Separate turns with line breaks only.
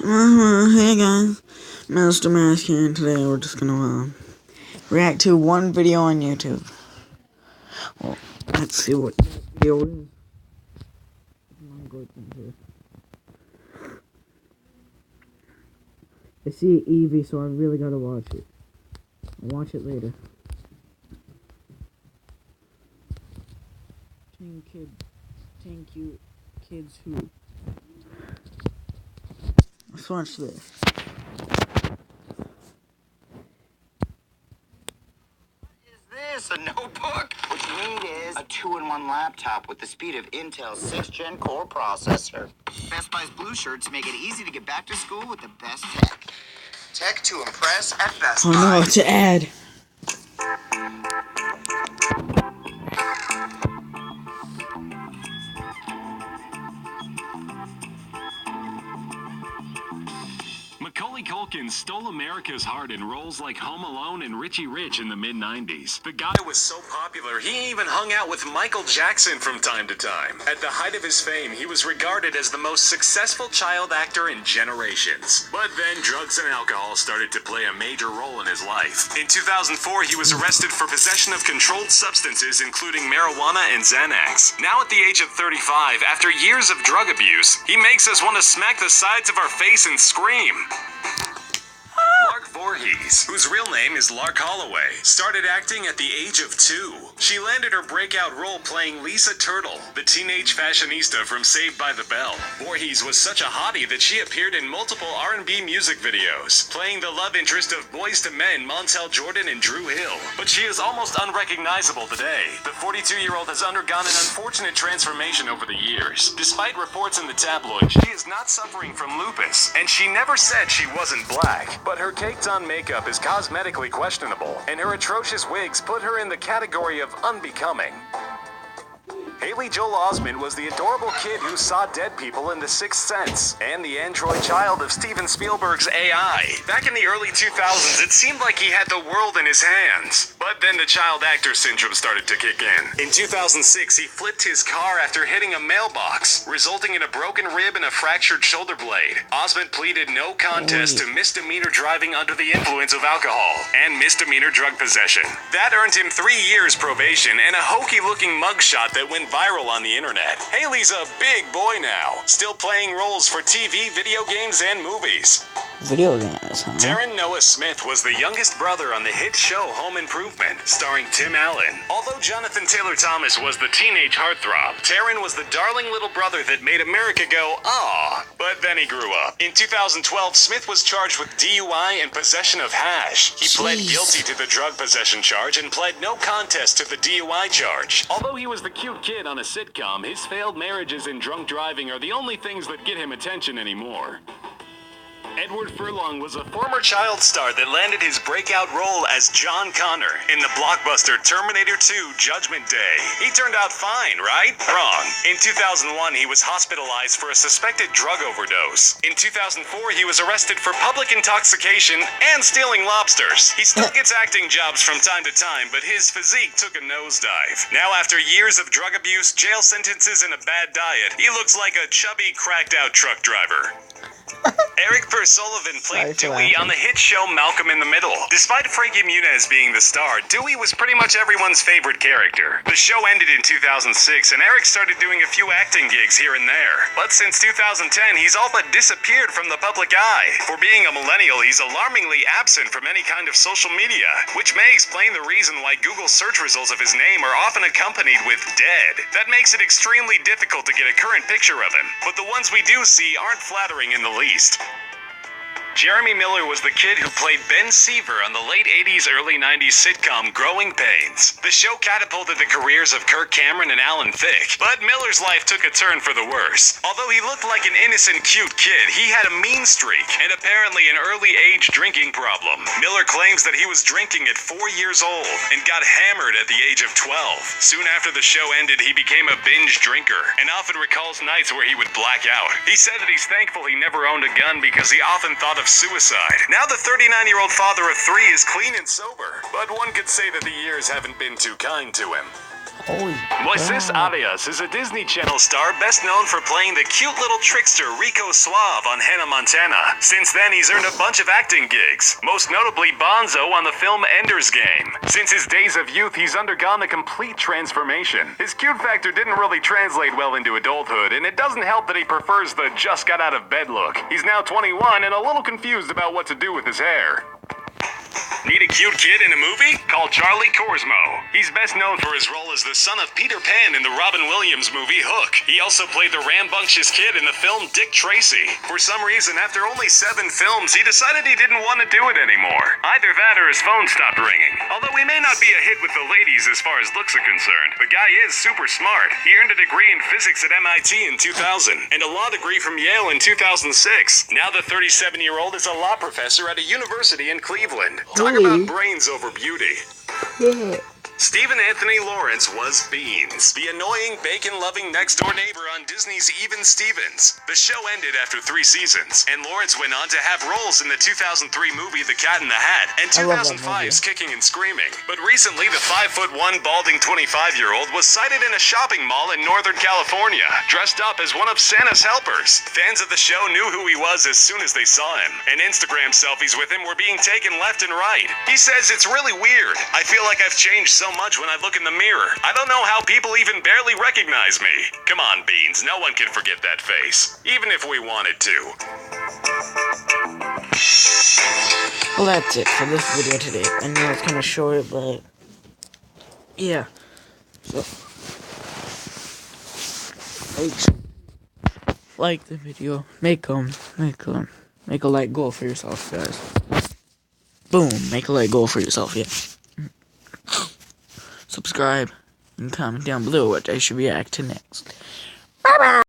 Hey guys, Mr. Mask here, and today we're just gonna react to one video on YouTube. Well, let's see what video it is. I see Evie, so I really gotta watch it. I'll watch it later. Thank you, kids who. Let's watch this.
A notebook? What you need is a 2-in-1 laptop with the speed of Intel's 6th Gen core processor. Best Buy's blue shirts make it easy to get back to school with the best tech. Tech to impress at Best Buy.
Oh no, it's an ad.
Macaulay Culkin stole America's heart in roles like Home Alone and Richie Rich in the mid-90s. The guy was so popular, he even hung out with Michael Jackson from time to time. At the height of his fame, he was regarded as the most successful child actor in generations. But then drugs and alcohol started to play a major role in his life. In 2004, he was arrested for possession of controlled substances, including marijuana and Xanax. Now at the age of 35, after years of drug abuse, he makes us want to smack the sides of our face and scream. Lark Voorhees, whose real name is Lark Holloway, started acting at the age of 2. She landed her breakout role playing Lisa Turtle, the teenage fashionista from Saved by the Bell. Voorhees was such a hottie that she appeared in multiple R&B music videos, playing the love interest of Boyz II Men, Montel Jordan and Drew Hill. But she is almost unrecognizable today. The 42-year-old has undergone an unfortunate transformation over the years. Despite reports in the tabloids, she is not suffering from lupus, and she never said she wasn't black. But her caked-on makeup is cosmetically questionable, and her atrocious wigs put her in the category of unbecoming. Haley Joel Osment was the adorable kid who saw dead people in The Sixth Sense, and the android child of Steven Spielberg's AI. Back in the early 2000s, it seemed like he had the world in his hands. But then the child actor syndrome started to kick in. In 2006, he flipped his car after hitting a mailbox, resulting in a broken rib and a fractured shoulder blade. Osment pleaded no contest to misdemeanor driving under the influence of alcohol and misdemeanor drug possession. That earned him 3 years probation and a hokey-looking mugshot that went viral on the internet. Haley's a big boy now, still playing roles for TV, video games, and movies.
Video games, huh?
Darren Noah Smith was the youngest brother on the hit show Home Improvement, starring Tim Allen. Although Jonathan Taylor Thomas was the teenage heartthrob, Taryn was the darling little brother that made America go, "Aw." But then he grew up. In 2012, Smith was charged with DUI and possession of hash. He pled guilty to the drug possession charge and pled no contest to the DUI charge. Although he was the cute kid on a sitcom, his failed marriages and drunk driving are the only things that get him attention anymore. Edward Furlong was a former child star that landed his breakout role as John Connor in the blockbuster Terminator 2 Judgment Day. He turned out fine, right? Wrong. In 2001, he was hospitalized for a suspected drug overdose. In 2004, he was arrested for public intoxication and stealing lobsters. He still gets acting jobs from time to time, but his physique took a nosedive. Now, after years of drug abuse, jail sentences, and a bad diet, he looks like a chubby, cracked-out truck driver. Eric Sullivan played Dewey on the hit show Malcolm in the Middle. Despite Frankie Muniz being the star, Dewey was pretty much everyone's favorite character. The show ended in 2006, and Eric started doing a few acting gigs here and there. But since 2010, he's all but disappeared from the public eye. For being a millennial, he's alarmingly absent from any kind of social media, which may explain the reason why Google search results of his name are often accompanied with dead. That makes it extremely difficult to get a current picture of him, but the ones we do see aren't flattering in the least. Jeremy Miller was the kid who played Ben Seaver on the late 80s, early 90s sitcom Growing Pains. The show catapulted the careers of Kirk Cameron and Alan Thicke, but Miller's life took a turn for the worse. Although he looked like an innocent, cute kid, he had a mean streak and apparently an early age drinking problem. Miller claims that he was drinking at 4 years old and got hammered at the age of 12. Soon after the show ended, he became a binge drinker and often recalls nights where he would black out. He said that he's thankful he never owned a gun because he often thought of suicide. Now the 39-year-old father of 3 is clean and sober, but one could say that the years haven't been too kind to him.
Holy
Moises
crap.
Arias is a Disney Channel star best known for playing the cute little trickster Rico Suave on Hannah Montana. Since then, he's earned a bunch of acting gigs, most notably Bonzo on the film Ender's Game. Since his days of youth, he's undergone a complete transformation. His cute factor didn't really translate well into adulthood, and it doesn't help that he prefers the just got out of bed look. He's now 21 and a little confused about what to do with his hair. Need a cute kid in a movie? Call Charlie Korsmo. He's best known for his role as the son of Peter Pan in the Robin Williams movie Hook. He also played the rambunctious kid in the film Dick Tracy. For some reason, after only 7 films, he decided he didn't want to do it anymore. Either that or his phone stopped ringing. Although he may not be a hit with the ladies as far as looks are concerned, the guy is super smart. He earned a degree in physics at MIT in 2000 and a law degree from Yale in 2006. Now the 37-year-old is a law professor at a university in Cleveland. Talk about brains over beauty. Stephen Anthony Lawrence was Beans, the annoying, bacon-loving next-door neighbor on Disney's Even Stevens. The show ended after 3 seasons, and Lawrence went on to have roles in the 2003 movie The Cat in the Hat and 2005's Kicking and Screaming. But recently, the 5'1", balding 25-year-old was sighted in a shopping mall in Northern California, dressed up as one of Santa's helpers. Fans of the show knew who he was as soon as they saw him, and Instagram selfies with him were being taken left and right. He says, "It's really weird. I feel like I've changed so much when I look in the mirror. I don't know how people even barely recognize me." Come on, Beans, no one can forget that face, even if we wanted to.
Well, that's it for this video today. I know it's kind of short, but yeah. So, like the video, make a like goal for yourself, guys. Boom, make a like goal for yourself, yeah. Subscribe and comment down below what I should react to next. Bye bye.